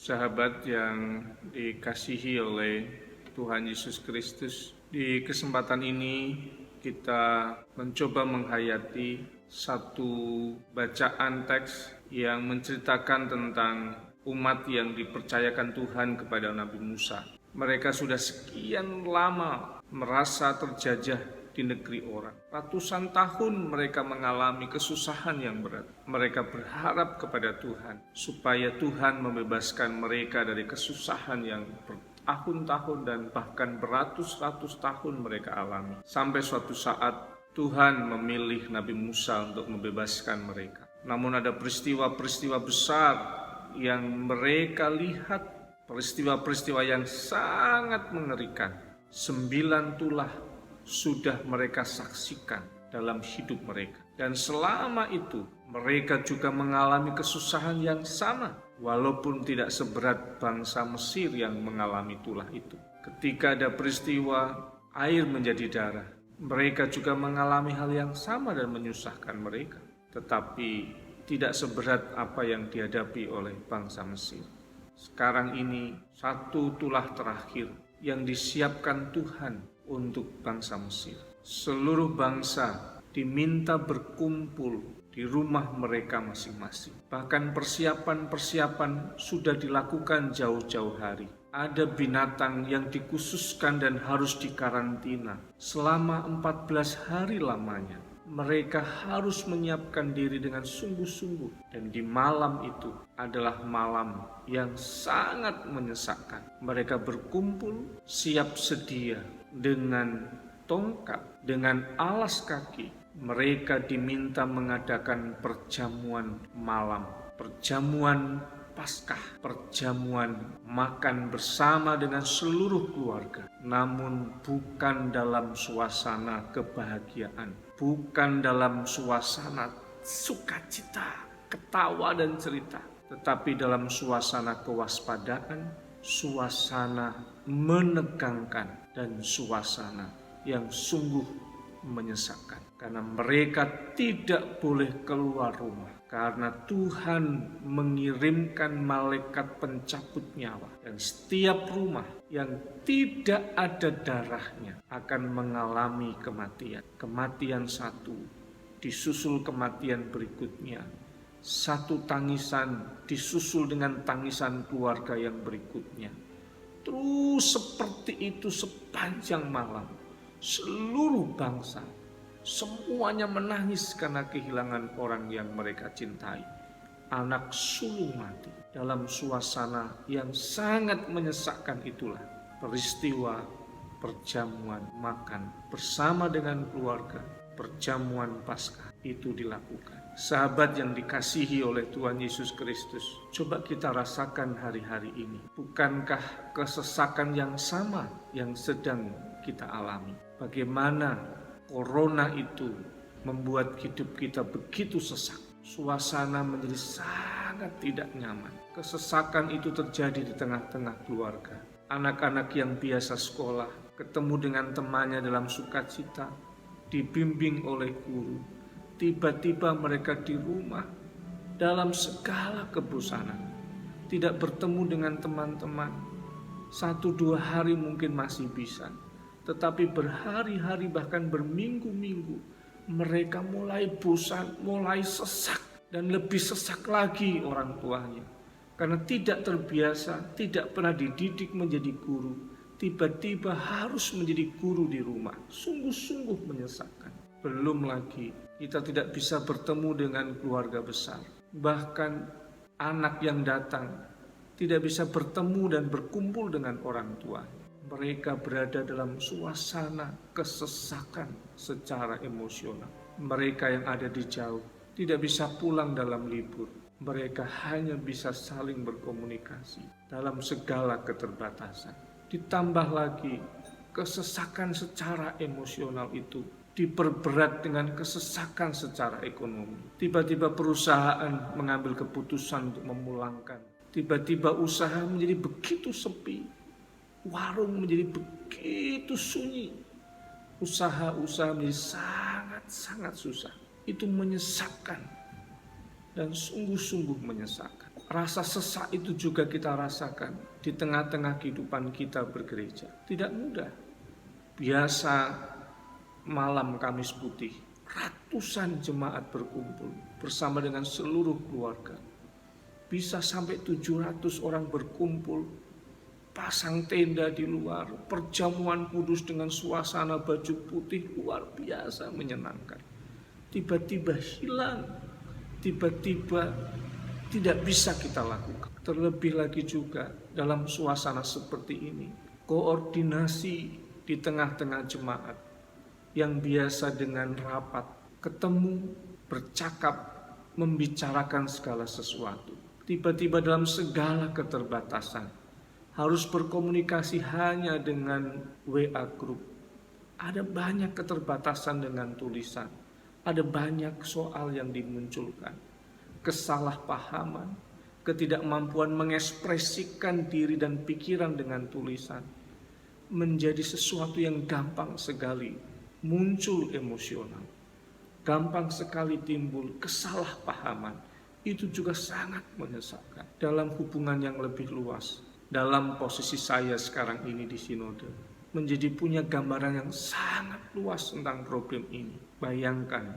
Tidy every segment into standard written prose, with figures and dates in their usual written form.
Sahabat yang dikasihi oleh Tuhan Yesus Kristus, di kesempatan ini kita mencoba menghayati satu bacaan teks yang menceritakan tentang umat yang dipercayakan Tuhan kepada Nabi Musa. Mereka sudah sekian lama merasa terjajah di negeri orang. Ratusan tahun mereka mengalami kesusahan yang berat. Mereka berharap kepada Tuhan supaya Tuhan membebaskan mereka dari kesusahan yang bertahun-tahun dan bahkan beratus-ratus tahun mereka alami. Sampai suatu saat Tuhan memilih Nabi Musa untuk membebaskan mereka. Namun ada peristiwa-peristiwa besar yang mereka lihat, peristiwa-peristiwa yang sangat mengerikan. 9 tulah sudah mereka saksikan dalam hidup mereka. Dan selama itu mereka juga mengalami kesusahan yang sama, walaupun tidak seberat bangsa Mesir yang mengalami tulah itu. Ketika ada peristiwa air menjadi darah, mereka juga mengalami hal yang sama dan menyusahkan mereka. Tetapi tidak seberat apa yang dihadapi oleh bangsa Mesir. Sekarang ini satu tulah terakhir yang disiapkan Tuhan untuk bangsa Mesir. Seluruh bangsa diminta berkumpul di rumah mereka masing-masing. Bahkan persiapan-persiapan sudah dilakukan jauh-jauh hari. Ada binatang yang dikhususkan dan harus dikarantina selama 14 hari lamanya. Mereka harus menyiapkan diri dengan sungguh-sungguh. Dan di malam itu adalah malam yang sangat menyesakkan. Mereka berkumpul siap sedia dengan tongkat, dengan alas kaki. Mereka diminta mengadakan perjamuan malam, perjamuan Paskah, perjamuan makan bersama dengan seluruh keluarga. Namun bukan dalam suasana kebahagiaan, bukan dalam suasana sukacita, ketawa dan cerita, tetapi dalam suasana kewaspadaan, suasana menegangkan, dan suasana yang sungguh menyesakkan. Karena mereka tidak boleh keluar rumah, karena Tuhan mengirimkan malaikat pencabut nyawa. Dan setiap rumah yang tidak ada darahnya akan mengalami kematian. Kematian satu disusul kematian berikutnya. Satu tangisan disusul dengan tangisan keluarga yang berikutnya. Terus seperti itu sepanjang malam. Seluruh bangsa semuanya menangis karena kehilangan orang yang mereka cintai. Anak sulung mati. Dalam suasana yang sangat menyesakkan itulah peristiwa perjamuan makan bersama dengan keluarga, perjamuan Paskah itu dilakukan. Sahabat yang dikasihi oleh Tuhan Yesus Kristus, coba kita rasakan hari-hari ini. Bukankah kesesakan yang sama yang sedang kita alami? Bagaimana Corona itu membuat hidup kita begitu sesak. Suasana menjadi sangat tidak nyaman. Kesesakan itu terjadi di tengah-tengah keluarga. Anak-anak yang biasa sekolah, ketemu dengan temannya dalam sukacita, dibimbing oleh guru. Tiba-tiba mereka di rumah dalam segala kebosanan. Tidak bertemu dengan teman-teman. 1-2 hari mungkin masih bisa. Tetapi berhari-hari bahkan berminggu-minggu mereka mulai bosan, mulai sesak. Dan lebih sesak lagi orang tuanya. Karena tidak terbiasa, tidak pernah dididik menjadi guru. Tiba-tiba harus menjadi guru di rumah. Sungguh-sungguh menyesakkan. Belum lagi kita tidak bisa bertemu dengan keluarga besar. Bahkan anak yang datang tidak bisa bertemu dan berkumpul dengan orang tua. Mereka berada dalam suasana kesesakan secara emosional. Mereka yang ada di jauh tidak bisa pulang dalam libur. Mereka hanya bisa saling berkomunikasi dalam segala keterbatasan. Ditambah lagi kesesakan secara emosional itu diperberat dengan kesesakan secara ekonomi. Tiba-tiba perusahaan mengambil keputusan untuk memulangkan. Tiba-tiba usaha menjadi begitu sepi. Warung menjadi begitu sunyi. Usaha-usaha menjadi sangat-sangat susah. Itu menyesakkan dan sungguh-sungguh menyesakkan. Rasa sesak itu juga kita rasakan di tengah-tengah kehidupan kita bergereja. Tidak mudah. Biasa malam Kamis Putih, ratusan jemaat berkumpul bersama dengan seluruh keluarga. Bisa sampai 700 orang berkumpul, pasang tenda di luar, perjamuan kudus dengan suasana baju putih luar biasa menyenangkan. Tiba-tiba hilang, tiba-tiba tidak bisa kita lakukan. Terlebih lagi juga dalam suasana seperti ini, koordinasi di tengah-tengah jemaat yang biasa dengan rapat, ketemu, bercakap, membicarakan segala sesuatu. Tiba-tiba dalam segala keterbatasan, harus berkomunikasi hanya dengan WA group. Ada banyak keterbatasan dengan tulisan, ada banyak soal yang dimunculkan. Kesalahpahaman, ketidakmampuan mengekspresikan diri dan pikiran dengan tulisan menjadi sesuatu yang gampang sekali muncul emosional, gampang sekali timbul kesalahpahaman. Itu juga sangat menyesakkan dalam hubungan yang lebih luas. Dalam posisi saya sekarang ini di sinode, menjadi punya gambaran yang sangat luas tentang problem ini. Bayangkan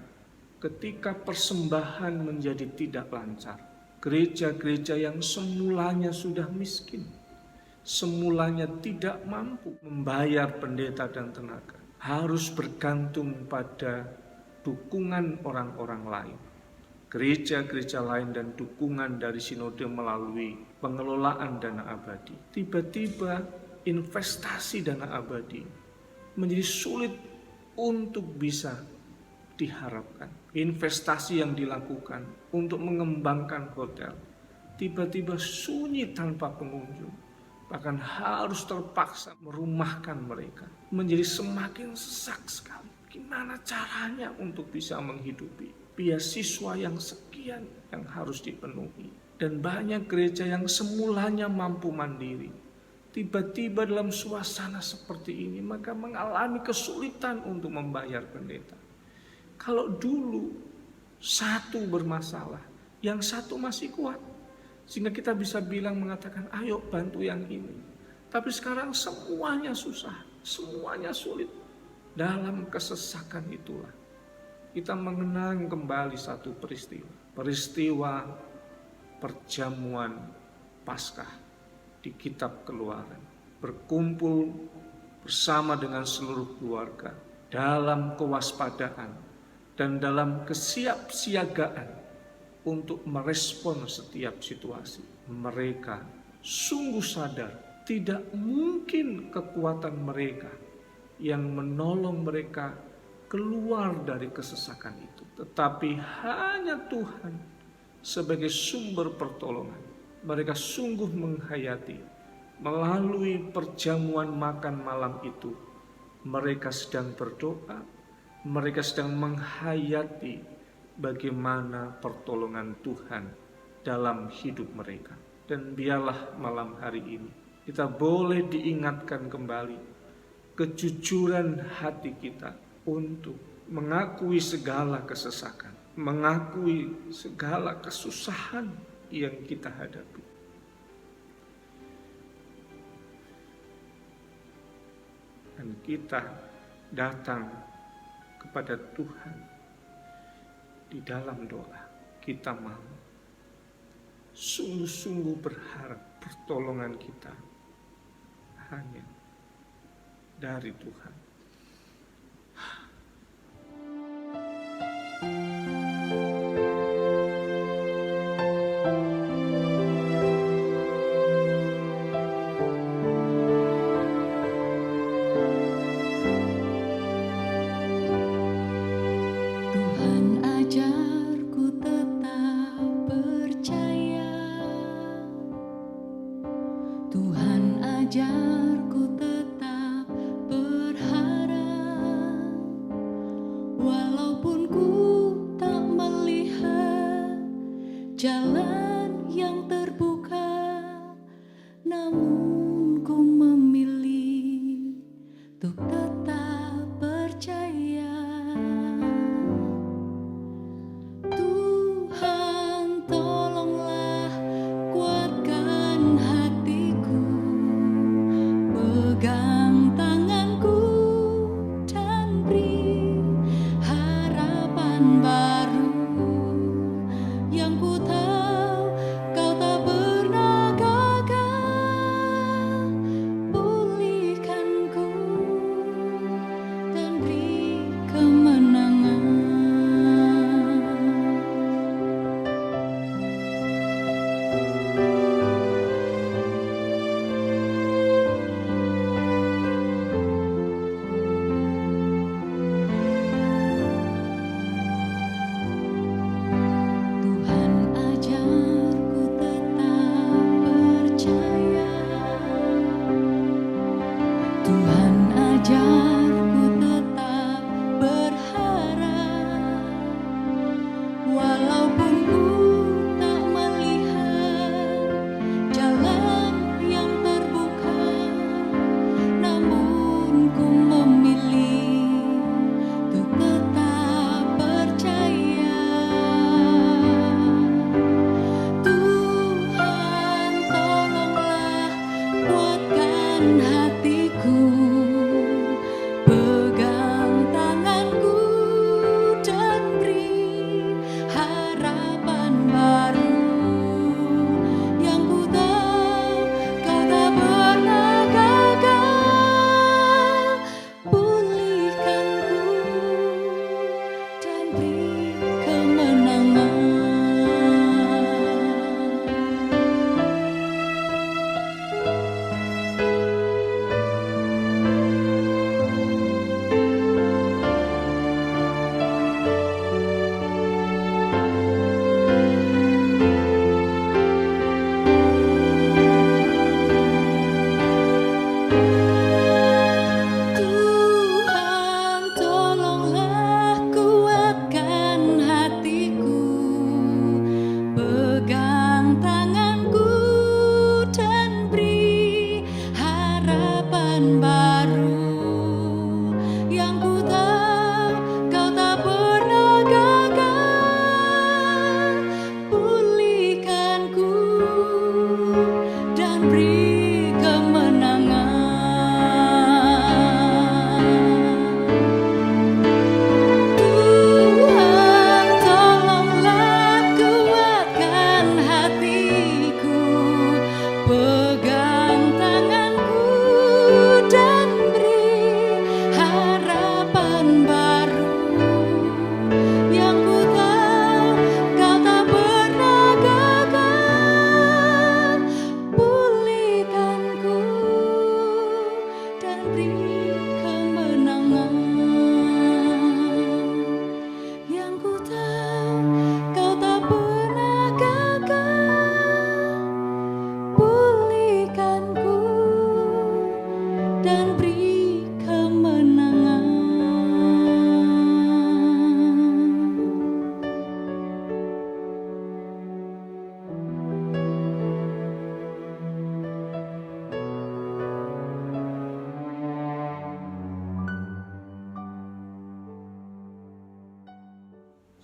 ketika persembahan menjadi tidak lancar, gereja-gereja yang semulanya sudah miskin, semulanya tidak mampu membayar pendeta dan tenaga, harus bergantung pada dukungan orang-orang lain, gereja-gereja lain dan dukungan dari sinode melalui pengelolaan dana abadi. Tiba-tiba investasi dana abadi menjadi sulit untuk bisa diharapkan. Investasi yang dilakukan untuk mengembangkan hotel tiba-tiba sunyi tanpa pengunjung, bahkan harus terpaksa merumahkan mereka. Menjadi semakin sesak sekali. Gimana caranya untuk bisa menghidupi beasiswa yang sekian yang harus dipenuhi. Dan banyak gereja yang semulanya mampu mandiri, tiba-tiba dalam suasana seperti ini maka mengalami kesulitan untuk membayar pendeta. Kalau dulu satu bermasalah, yang satu masih kuat, sehingga kita bisa bilang mengatakan ayo bantu yang ini. Tapi sekarang semuanya susah, semuanya sulit. Dalam kesesakan itulah kita mengenang kembali satu peristiwa perjamuan Paskah di kitab Keluaran. Berkumpul bersama dengan seluruh keluarga dalam kewaspadaan dan dalam kesiapsiagaan untuk merespon setiap situasi. Mereka sungguh sadar tidak mungkin kekuatan mereka yang menolong mereka keluar dari kesesakan itu, tetapi hanya Tuhan sebagai sumber pertolongan. Mereka sungguh menghayati melalui perjamuan makan malam itu, mereka sedang berdoa, mereka sedang menghayati bagaimana pertolongan Tuhan dalam hidup mereka. Dan biarlah malam hari ini kita boleh diingatkan kembali kejujuran hati kita untuk mengakui segala kesesakan, mengakui segala kesusahan yang kita hadapi. Dan kita datang kepada Tuhan di dalam doa. Kita mau sungguh-sungguh berharap pertolongan kita hanya dari Tuhan. Tuhan ajarku tetap percaya, Tuhan ajarku tetap berharap, walaupun ku tak melihat jalan yang terbuka, namun ku memilih untuk tetap percaya. Tuhan tolonglah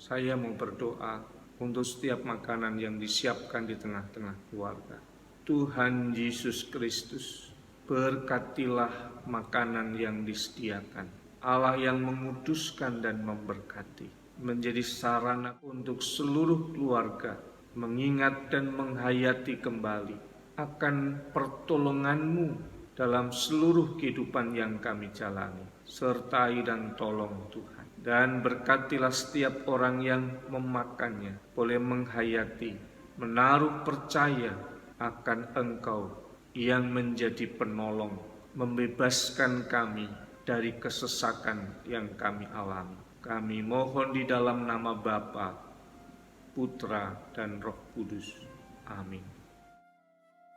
Saya mau berdoa untuk setiap makanan yang disiapkan di tengah-tengah keluarga. Tuhan Yesus Kristus, berkatilah makanan yang disediakan. Allah yang menguduskan dan memberkati, menjadi sarana untuk seluruh keluarga mengingat dan menghayati kembali akan pertolongan-Mu dalam seluruh kehidupan yang kami jalani. Sertai dan tolong Tuhan. Dan berkatilah setiap orang yang memakannya boleh menghayati, menaruh percaya akan Engkau yang menjadi penolong, membebaskan kami dari kesesakan yang kami alami. Kami mohon di dalam nama Bapa, Putra, dan Roh Kudus. Amin.